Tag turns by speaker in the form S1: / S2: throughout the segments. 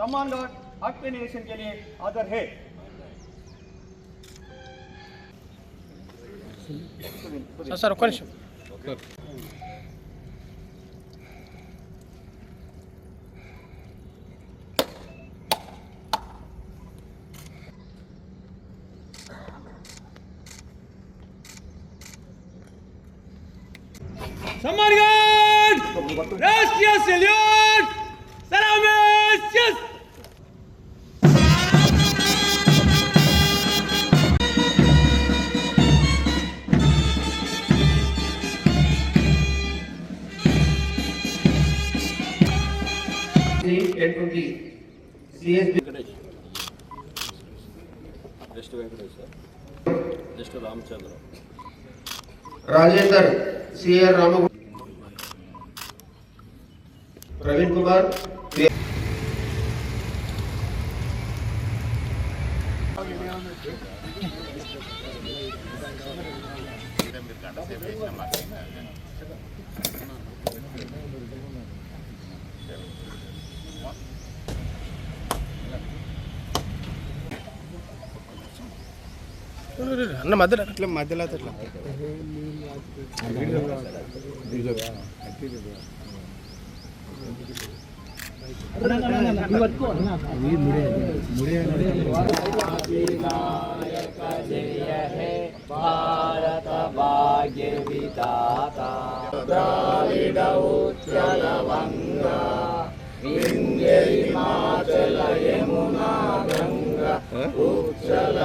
S1: सम्मानगढ़ हक पे निरीक्षण के लिए हाजिर है।
S2: सर ఒక్క నిమిషం
S1: सम्मानगढ़ राष्ट्रीय सैल्यूट सलामी यस।
S3: रामचंद्र
S4: राजेंद्र सीआर राम प्रवीण कुमार
S2: అన్న మధ్యలో
S5: ఇట్లా మధ్యలో అట్లా
S6: भारत भाग्य विधाता द्राविड उत्कल गंगा विंध्य हिमाचल यमुना गंगा उच्चल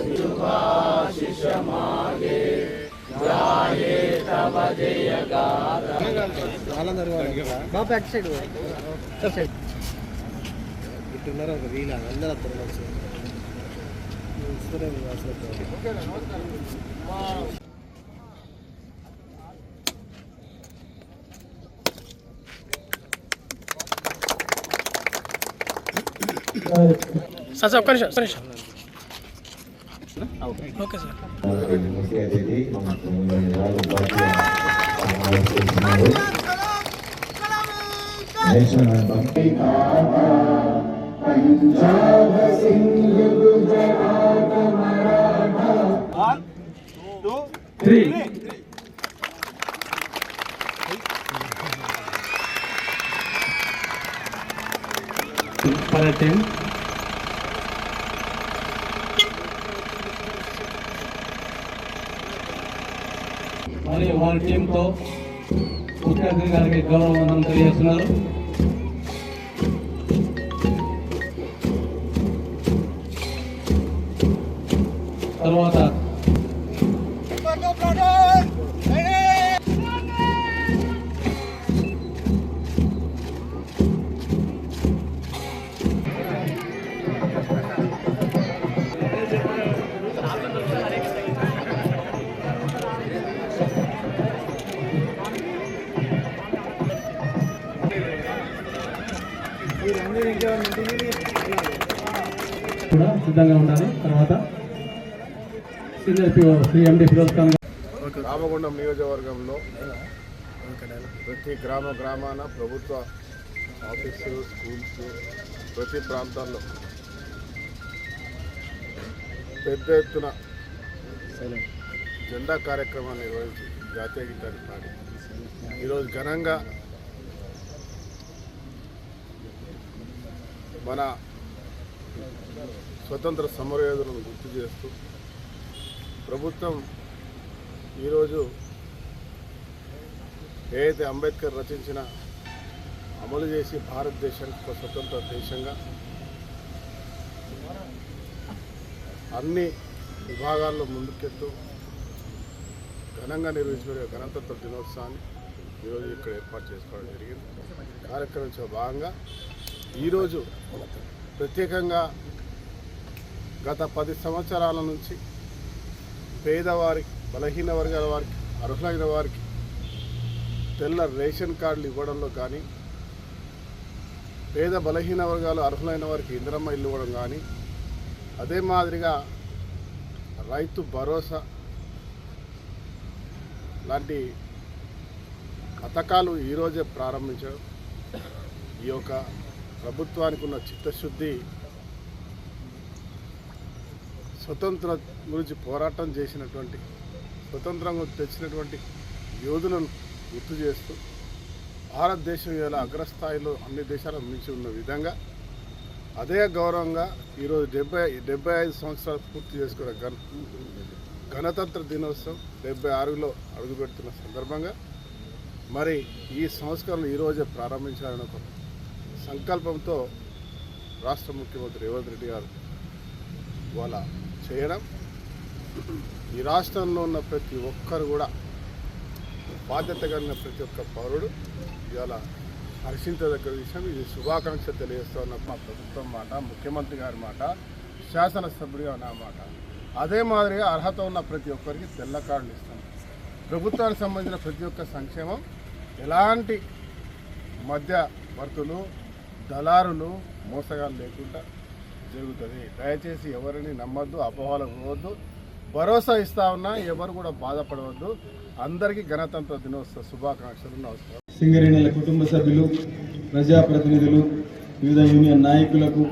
S6: शुभाशिष मागे गाये तव जय गाथा।
S2: బాబు అటు సైడ్
S5: ఇట్టున్నారు ఒక వీళ్ళ అందరూ
S2: సార్ ఒక్క నిమిషం ఓకే సార్
S7: మరి వారి టీంతో ముఖ్య అతిథి గారికి గౌరవం తెలియజేస్తున్నారు. తర్వాత కూడా సిద్ధంగా ఉండాలి. తర్వాత సీనియర్ పిఓ శ్రీ ఎండి ఫిరోజ్ ఖాన్
S3: రామగుండం నియోజకవర్గంలో ప్రతి గ్రామాన ప్రభుత్వ ఆఫీసులు స్కూల్స్ ప్రతి ప్రాంతాల్లో పెద్ద ఎత్తున జెండా కార్యక్రమాన్ని నిర్వహించి జాతీయ గీతాన్ని పాడి ఈరోజు ఘనంగా మన స్వతంత్ర సమరయోధులను గుర్తు చేస్తూ ప్రభుత్వం ఈరోజు ఏదైతే అంబేద్కర్ రచించిన అమలు చేసి భారతదేశానికి ఒక స్వతంత్ర దేశంగా అన్ని విభాగాల్లో ముందుకెళ్తూ ఘనంగా నిర్వహించిన గణతంత్ర దినోత్సవాన్ని ఈరోజు ఇక్కడ ఏర్పాటు చేసుకోవడం జరిగింది. కార్యక్రమంలో భాగంగా ఈరోజు ప్రత్యేకంగా గత 10 సంవత్సరాల నుంచి పేదవారికి, బలహీన వర్గాల వారికి, అర్హులైన వారికి తెల్ల రేషన్ కార్డులు ఇవ్వడంలో కానీ, పేద బలహీన వర్గాలు అర్హులైన వారికి ఇందిరమ్మ ఇల్లు ఇవ్వడం కానీ, అదే మాదిరిగా రైతు భరోసా లాంటి పథకాలు ఈరోజే ప్రారంభించడం ఈ యొక్క ప్రభుత్వానికి ఉన్న చిత్తశుద్ధి స్వతంత్ర గురించి పోరాటం చేసినటువంటి స్వతంత్రంగా తెచ్చినటువంటి యోధులను గుర్తు చేస్తూ భారతదేశం ఇలా అగ్రస్థాయిలో అన్ని దేశాలకు మించి ఉన్న విధంగా అదే గౌరవంగా ఈరోజు 75 సంవత్సరాలు పూర్తి చేసుకున్న గణతంత్ర దినోత్సవం 76లో అడుగుపెడుతున్న సందర్భంగా మరి ఈ సంస్కరణలు ఈరోజే ప్రారంభించాలని ఒక సంకల్పంతో రాష్ట్ర ముఖ్యమంత్రి రేవంత్ రెడ్డి గారు ఇవాళ చేయడం ఈ రాష్ట్రంలో ఉన్న ప్రతి ఒక్కరు కూడా బాధ్యత కలిగిన ప్రతి ఒక్క పౌరుడు ఇవాళ హర్షించదగ్గ విషయం. ఇది శుభాకాంక్ష తెలియజేస్తున్న మా ప్రభుత్వం మాట, ముఖ్యమంత్రి గారి మాట, శాసనసభ్యుడిగా నా మాట. అదే మాదిరిగా అర్హత ఉన్న ప్రతి ఒక్కరికి తెల్ల కార్డులు ఇస్తాం. ప్రభుత్వానికి సంబంధించిన ప్రతి ఒక్క సంక్షేమం ఎలాంటి మధ్యవర్తులు దళారులు మోసగాలు లేకుండా జరుగుతుంది. దయచేసి ఎవరిని నమ్మద్దు, అపోహలకు పోవద్దు. భరోసా ఇస్తా ఉన్నా ఎవరు కూడా బాధపడవద్దు. అందరికీ గణతంత్ర దినోత్సవ శుభాకాంక్షలు. నమస్కారం.
S7: సింగరేణుల కుటుంబ సభ్యులు, ప్రజాప్రతినిధులు, వివిధ యూనియన్ నాయకులకు,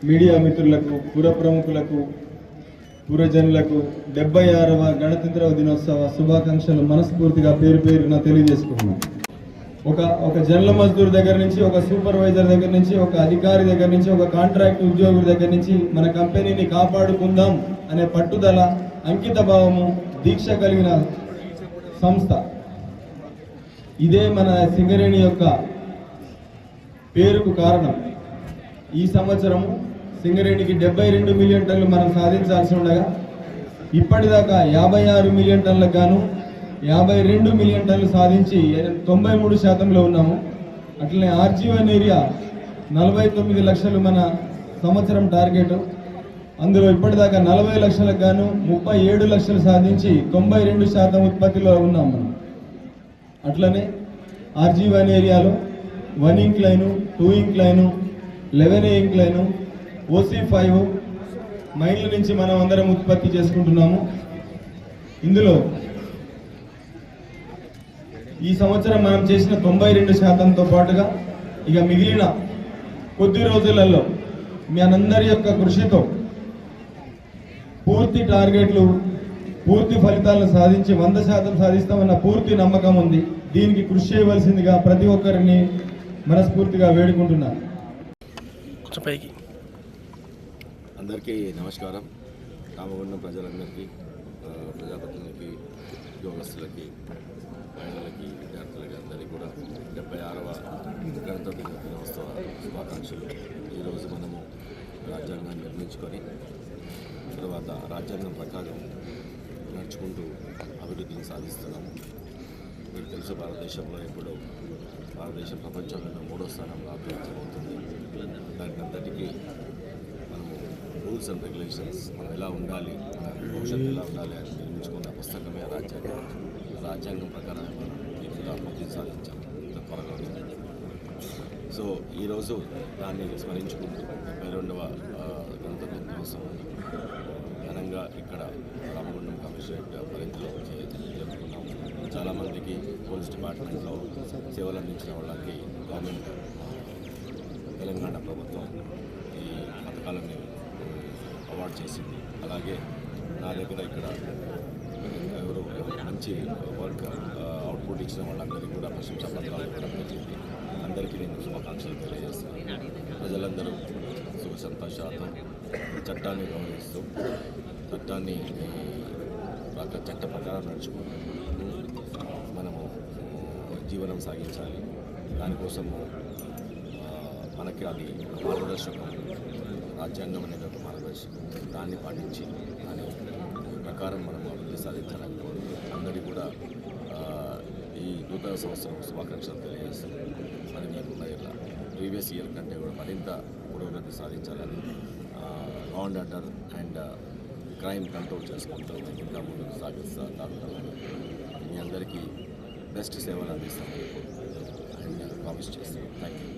S7: మీడియా మిత్రులకు, పుర ప్రముఖులకు, పురజనులకు 76వ గణతంత్ర దినోత్సవ శుభాకాంక్షలు మనస్ఫూర్తిగా పేరు పేరున తెలియజేసుకుంటున్నాం. ఒక జనరల్ మజ్దూర్ దగ్గర నుంచి, ఒక సూపర్వైజర్ దగ్గర నుంచి, ఒక అధికారి దగ్గర నుంచి, ఒక కాంట్రాక్ట్ ఉద్యోగుల దగ్గర నుంచి మన కంపెనీని కాపాడుకుందాం అనే పట్టుదల, అంకిత భావము, దీక్ష కలిగిన సంస్థ. ఇదే మన సింగరేణి యొక్క పేరుకు కారణం. ఈ సంవత్సరము సింగరేణికి 72 మిలియన్ టన్నులు మనం సాధించాల్సి ఉండగా ఇప్పటిదాకా 56 మిలియన్ టన్నులకు గాను 52 మిలియన్ టన్నులు సాధించి 93% ఉన్నాము. అట్లనే ఆర్జీవన్ ఏరియా 49 లక్షలు మన సంవత్సరం టార్గెట్. అందులో ఇప్పటిదాకా 40 లక్షలకు గాను 37 లక్షలు సాధించి 92% ఉత్పత్తిలో ఉన్నాం మనం. అట్లనే ఆర్జీ1 ఏరియాలో 1 ఇంక్ లైను, 2 ఇంక్ లైను, 11A ఇంక్ లైను, OC5 మైళ్ళ నుంచి మనం అందరం ఉత్పత్తి చేసుకుంటున్నాము. ఇందులో ఈ సంవత్సరం మనం చేసిన 92%తో పాటుగా ఇక మిగిలిన కొద్ది రోజులలో మీ అందరి యొక్క కృషితో పూర్తి టార్గెట్లు, పూర్తి ఫలితాలను సాధించి 100% సాధిస్తామన్న పూర్తి నమ్మకం ఉంది. దీనికి కృషి చేయవలసిందిగా ప్రతి ఒక్కరిని మనస్ఫూర్తిగా వేడుకుంటున్నాను.
S8: అందరికీ నమస్కారం. రామగుండం ప్రజలందరికీ, ప్రజాప్రతినిధులకి, ఉద్యోగస్తులకి, మహిళలకి, విద్యార్థులకి అందరికీ కూడా 76వ గణతంత్ర దినోత్సవ శుభాకాంక్షలు. ఈరోజు మనము రాజ్యాంగాన్ని నిర్మించుకొని తర్వాత రాజ్యాంగం ప్రకారం నడుచుకుంటూ అభివృద్ధిని సాధిస్తున్నాము. మీకు తెలుసు, భారతదేశంలో ఇప్పుడు భారతదేశం ప్రపంచంలో 3వ స్థానంలో అభివృద్ధి. దానికి అంతటికీ మనము రూల్స్ అండ్ రెగ్యులేషన్స్, మనం ఎలా ఉండాలి, భవిష్యత్తు ఎలా ఉండాలి అని నిర్మించుకున్న పుస్తకమే రాజ్యాంగం. రాజ్యాంగం ప్రకారం మనం ఇప్పుడు అభివృద్ధి సాధించాము ఇంత త్వరగా. సో ఈరోజు దాన్ని స్మరించుకుంటూ 72వ గణతంత్ర దినోత్సవం ఘనంగా ఇక్కడ రామగుండం కమిషనరేట్ పరిధిలో జరుపుకున్నాము. చాలామందికి పోలీస్ డిపార్ట్మెంట్లో సేవలు అందించిన వాళ్ళకి గవర్నమెంట్ తెలంగాణ ప్రభుత్వం ఈ పథకాలని అవార్డు చేసింది. అలాగే నా దగ్గర ఇక్కడ ఎవరు మంచి వర్క్ అవుట్పుట్ ఇచ్చిన వాళ్ళందరికీ కూడా ప్రశంసా పత్రాలు ఇవ్వడం జరిగింది. అందరికీ నేను శుభాకాంక్షలు తెలియజేస్తున్నాను. ప్రజలందరూ సుఖ సంతోషాలతో చట్టాన్ని గౌరవిస్తూ చట్ట ప్రకారం నడుచుకుంటూ మనము జీవనం సాగించాలి. దానికోసము మనకి అది మార్గదర్శకం, రాజ్యాంగం అనేది ఒక మార్గదర్శకం. దాన్ని పాటించి దాని ప్రకారం మనం అభివృద్ధి సాధించాలని అందరికీ కూడా ఈ నూతన సంవత్సరం శుభాకాంక్షలు తెలియజేస్తాను. మరి నేను ఇలా ప్రీవియస్ ఇయర్ కంటే కూడా మరింత పురోగతి సాధించాలని, law and order and crime control చేసుకుంటూ ఇంకా ముందుకు సాగుతాను. మీ అందరికీ బెస్ట్ సేవలు అందిస్తాను అండ్ ప్రామిస్ చేస్తాను. Thank you.